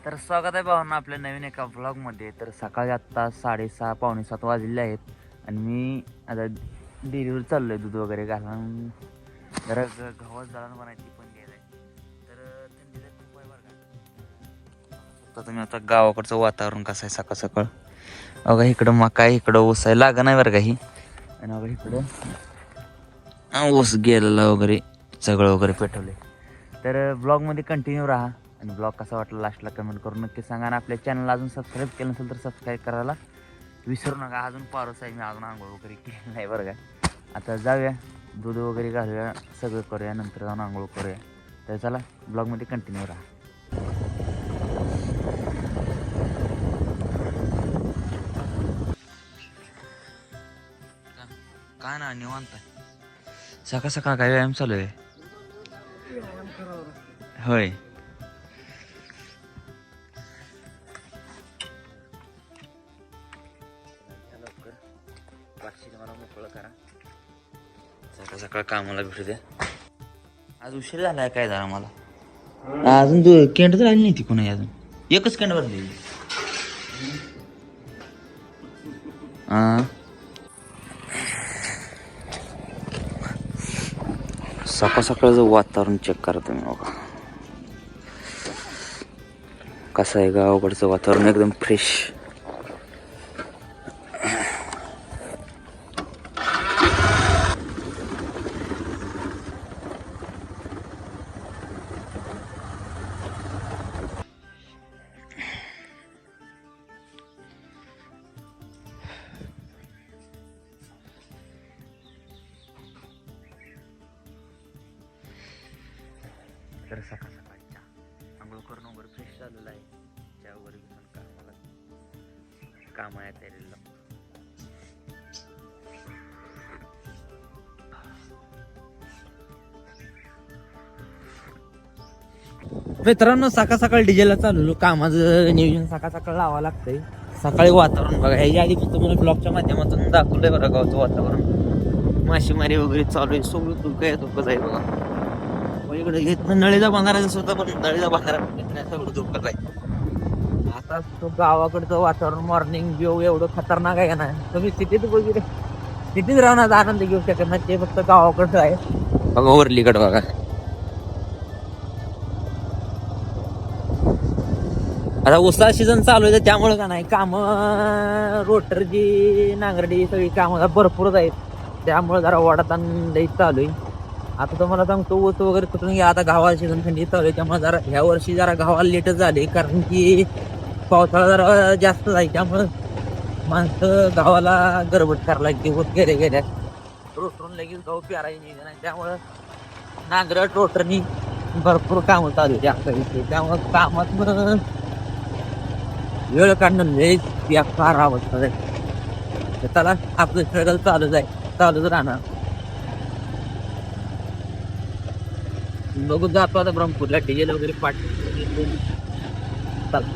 तर स्वागत आहे भावांना आपल्या नवीन एका व्लॉगमध्ये. तर सकाळी आत्ता 6:30 पावणे 7 वाजलेले आहेत आणि मी आता डेअरीवर चाललो आहे दूध वगैरे घालून. जरा गव्हात दळण बनायची पण गेलं आहे. तर थंडीला खूप आहे बरं का. आता तुम्ही आता गावाकडचं वातावरण कसं आहे सकाळ सकाळ. अगं इकडं मका आहे, इकडं ऊस आहे, लागा नाही बरं काही. आणि अगं इकडं ऊस गेलेला वगैरे सगळं वगैरे पेटवले. तर ब्लॉगमध्ये कंटिन्यू राहा आणि ब्लॉग कसा वाटला लास्टला कमेंट करून नक्की सांगा. आणि आपल्या चॅनलला अजून सबस्क्राईब केलं नसेल तर सबस्क्राईब करायला विसरू नका. अजून पारोस आहे, मी अजून आंघोळ वगैरे केली नाही बरं का. आता जाऊया दूध वगैरे घालूया, सगळं करूया, नंतर जाऊन आंघोळ करूया. तर चला ब्लॉगमध्ये कंटिन्यू राहा. काय ना निवांत सकाळ सकाळ काय व्यायाम चालू आहे होय. मला मोकळं करा, सकाळ सकाळ कामाला भेटू द्या. आज उशीर झालाय काय झाला मला. अजून केंड तर आली नाही ती कोणी अजून. एकच केंड भरली. सकाळ सकाळचं वातावरण चेक करा तुम्ही बघा कसं आहे. गावाकडचं वातावरण एकदम फ्रेश. तर सकाळ सकाळच्या आंघोळ करून वगैरे फ्रेश झालेलं आहे. चहा वगैरे घेऊन कामाला तयारीला लागतो. मित्रांनो सकाळ सकाळ डीजेला चालू कामाचं नियोजन सकाळ सकाळ लावावं लागतंय. सकाळी वातावरण बघा, ह्याच्या आधी पण तुम्हाला ब्लॉगच्या माध्यमातून दाखवलंय बघा गावचं वातावरण. मासेमारी वगैरे चालू आहे, सगळं धोकंच आहे बघा. इकडे घेत नळीचा बांधारा जसं होता पण नळीचा बांधारा सगळं धोकंच आहे. आता तो गावाकडचं वातावरण मॉर्निंग व्यू एवढं खतरनाक आहे ना. तुम्ही सिटीत वगैरे सिटीत राहण्याचा आनंद घेऊ शकत नाही, ते फक्त गावाकडचं आहे बघा. वरलीकडे बघा आता उसाचा सीझन चालू आहे, त्यामुळे का नाही काम रोटरची नांगरडी सगळी कामं भरपूरच आहेत. त्यामुळे जरा वडाताण लई चालू आहे. आता तुम्हाला सांगतो ऊस वगैरे तुटून घ्या. आता गावाला सीझन थंडी चालू आहे, त्यामुळे जरा ह्या वर्षी जरा गावाला लेटच झाले, कारण की पावसाळा जरा जास्त आहे. त्यामुळं माणसं गावाला गडबड करायला लागते. ऊस गेल्या रोटरून लगेच गहू पेरायची निघाला नाही, त्यामुळं नांगरट रोटरनी भरपूर कामं चालू आहे जास्त विषयी. त्यामुळं कामात वेळ काढणं लय बेकार अवस्था आहे. त्याला आपलं स्ट्रगल चालूच राहणार. बघू जातो आता ब्रह्मपूरला डिझेल वगैरे पाठ. चला